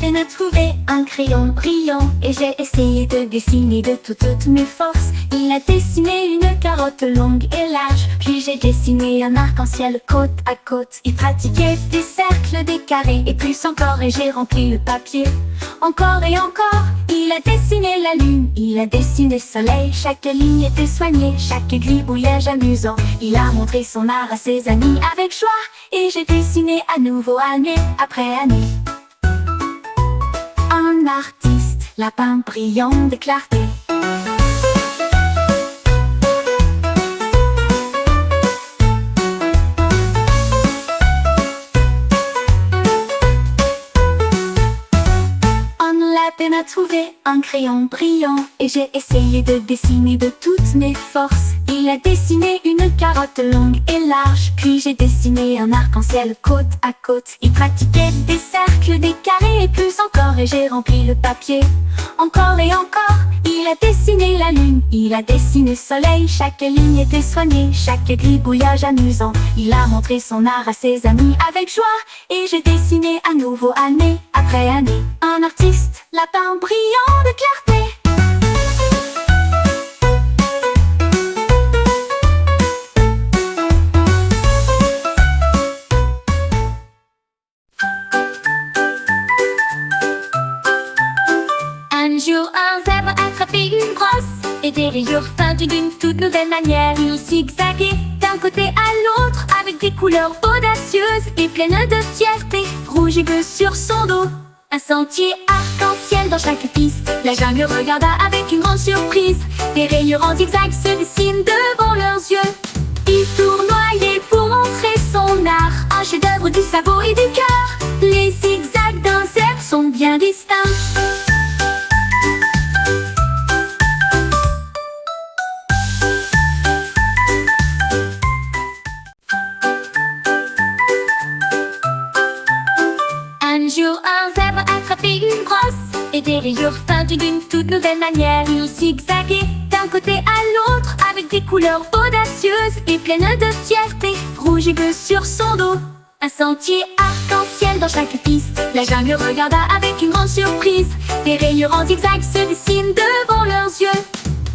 peine à trouver un crayon brillant et j'ai essayé de dessiner de toutes mes forces. Il a dessiné une carotte longue et large, puis j'ai dessiné un arc-en-ciel côte à côte. Il pratiquait des cercles, des carrés et plus encore, et j'ai rempli le papier. Encore et encore, il a dessiné la lune, il a dessiné le soleil. Chaque ligne était soignée, chaque gribouillage amusant. Il a montré son art à ses amis avec joie, et j'ai dessiné à nouveau année après année. Un artiste, lapin brillant de clarté. Peine à trouver un crayon brillant et j'ai essayé de dessiner de toutes mes forces. Il a dessiné une carotte longue et large, puis j'ai dessiné un arc-en-ciel côte à côte. Il pratiquait des cercles, des carrés et plus encore, et j'ai rempli le papier. Encore et encore, il a dessiné la lune, il a dessiné le soleil. Chaque ligne était soignée, chaque gribouillage amusant. Il a montré son art à ses amis avec joie, et j'ai dessiné à nouveau année après année. Un artiste, lapin brillant de clarté. Un jour, un zèbre a attrapé une brosse et des rayures peintes d'une toute nouvelle manière. Il zigzaguait d'un côté à l'autre avec des couleurs audacieuses et pleines de fierté. Rouge et bleu sur son dos, un sentier arc-en-ciel dans chaque piste. La jungle regarda avec une grande surprise. Des rayures en zigzag se dessinent devant leurs yeux. Il tournoyait pour montrer son art, un chef-d'œuvre du sabot et du cœur. Les zigzags d'un zèbre sont bien distincts. Un jour, un zèbre a attrapé une brosse et des rayures peintes d'une toute nouvelle manière. Il zigzaguait d'un côté à l'autre avec des couleurs audacieuses et pleines de fierté. Rouge et bleu sur son dos, un sentier arc-en-ciel dans chaque piste. La jungle regarda avec une grande surprise. Des rayures en zigzag se dessinent devant leurs yeux.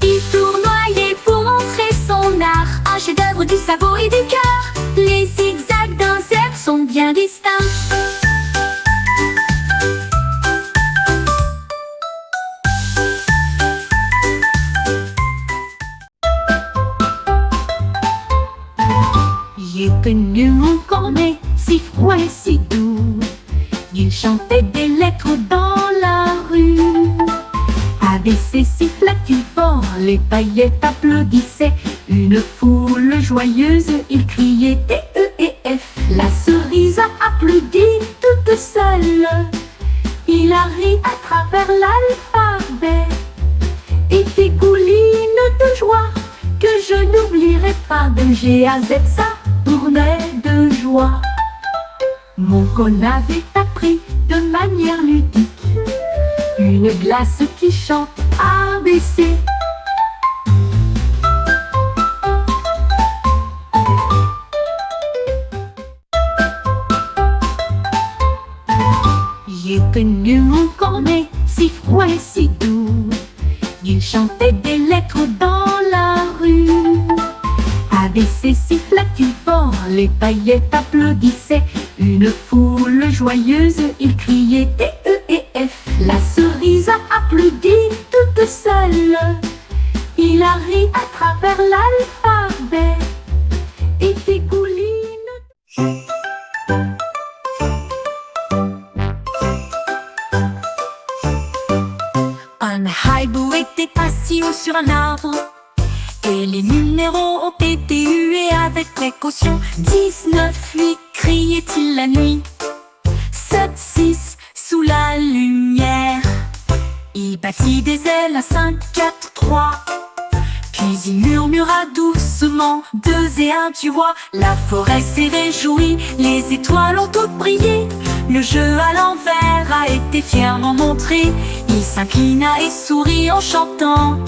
Il tournoyait pour montrer son art, un chef-d'œuvre du sabot et du cœur. Les zigzags d'un zèbre sont bien distincts. Il est venu mon cornet, si froid et si doux. Il chantait des lettres dans la rue. Avec ses sifflets fort, les paillettes applaudissaient. Une foule joyeuse, il criait D-E et F. La cerise a applaudi toute seule. Il a ri à travers l'alphabet et dégouline de joie que je n'oublierai pas. De G à Z, ça tournait de joie. Mon cône avait appris de manière ludique une glace qui chante ABC. Il est venu mon cornet, si froid et si doux. Il chantait des lettres dans la rue. Avec ses sifflets fort, les paillettes applaudissaient. Une foule joyeuse, il criait D-E et F. La cerise a applaudi toute seule. Il a ri à travers l'alphabet et dégouline. Un haibou était assis haut sur un arbre et les numéros ont été hués avec précaution. 19, 8, criait-il la nuit. 7, 6, sous la lumière. Il battit des ailes à 5, 4, 3. Puis il murmura doucement 2 et 1, tu vois. La forêt s'est réjouie, les étoiles ont toutes brillé. Le jeu à l'envers a été fièrement montré. Il s'inclina et sourit en chantant.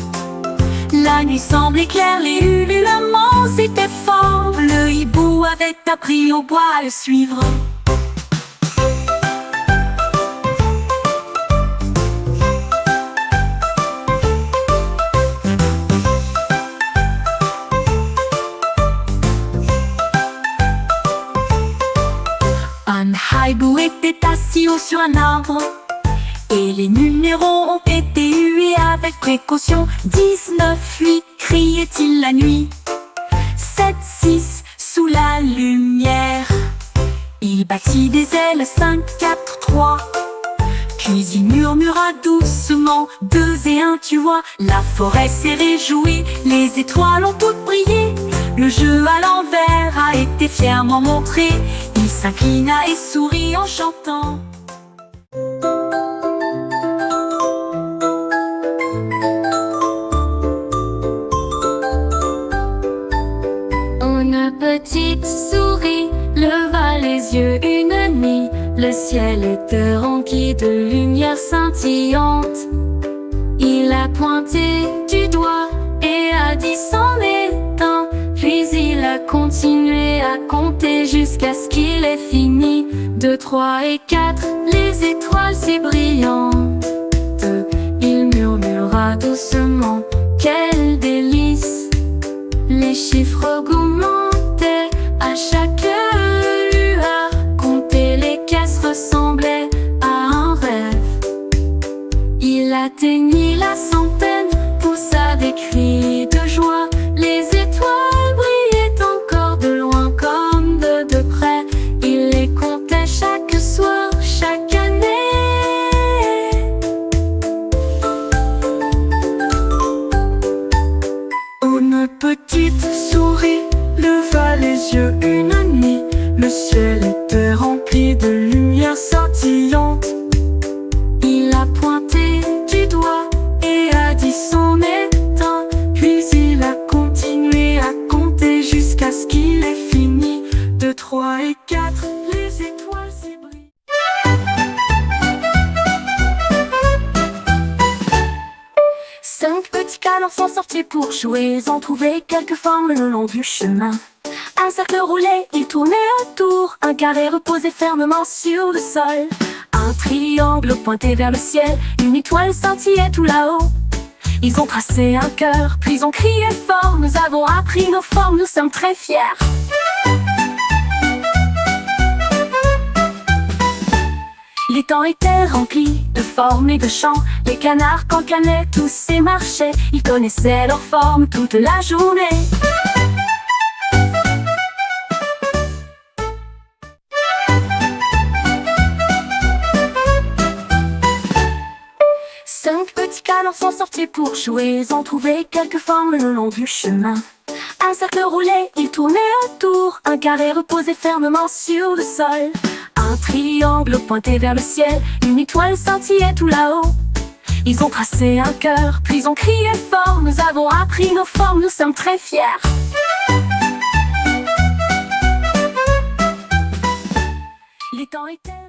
La nuit semblait claire, les ululements étaient forts. Le hibou avait appris au bois à le suivre. hibou était assis haut sur un arbre, et les numéros ont été hués avec précaution. 19-8 criait-il la nuit, 7-6 sous la lumière. Il battit des ailes, 5-4-3, puis il murmura doucement, 2 et 1 tu vois. La forêt s'est réjouie, les étoiles ont toutes brillé. Le jeu à l'envers a été fièrement montré. Il s'inclina et sourit en chantant. Une petite souris leva les yeux une nuit. Le ciel était rempli de lumière scintillante. Il a pointé du doigt et a dit c'en est un. Puis il a continué à compter jusqu'à ce qu'il ait fini. 2, 3 et 4, les étoiles si brillantes. Il murmura doucement, quel délice. Les chiffres augmentaient à chaque lueur. Compter les caisses ressemblait à un rêve. Il atteignit la centaine, poussa des cris de joie. Les étoiles brillaient encore de loin comme de près. Il les comptait chaque soir, chaque année. Une petite souris leva les yeux une nuit. Le ciel était rempli de lumière scintillante. Il a pointé du doigt et a dit c'en est un. Puis il a continué à compter jusqu'à ce qu'il ait fini. 2, 3 et 4, les étoiles s'y brillent. 5 petits canards sont sortis pour jouer. Ils ont trouvé quelques formes le long du chemin. Un cercle roulait, il tournait autour. Un carré reposait fermement sur le sol. Un triangle pointé vers le ciel. Une étoile scintillait tout là-haut. Ils ont tracé un cœur, puis ils ont crié fort. Nous avons appris nos formes, nous sommes très fiers. Les temps étaient remplis de formes et de chants. Les canards cancanaient tous et marchaient. Ils connaissaient leurs formes toute la journée. Cinq petits canards sont sortis pour jouer. Ils ont trouvé quelques formes le long du chemin. Un cercle roulait, il tournait autour. Un carré reposait fermement sur le sol. Un triangle pointé vers le ciel. Une étoile scintillait tout là-haut. Ils ont tracé un cœur, puis ils ont crié fort. Nous avons appris nos formes, nous sommes très fiers. Les temps étaient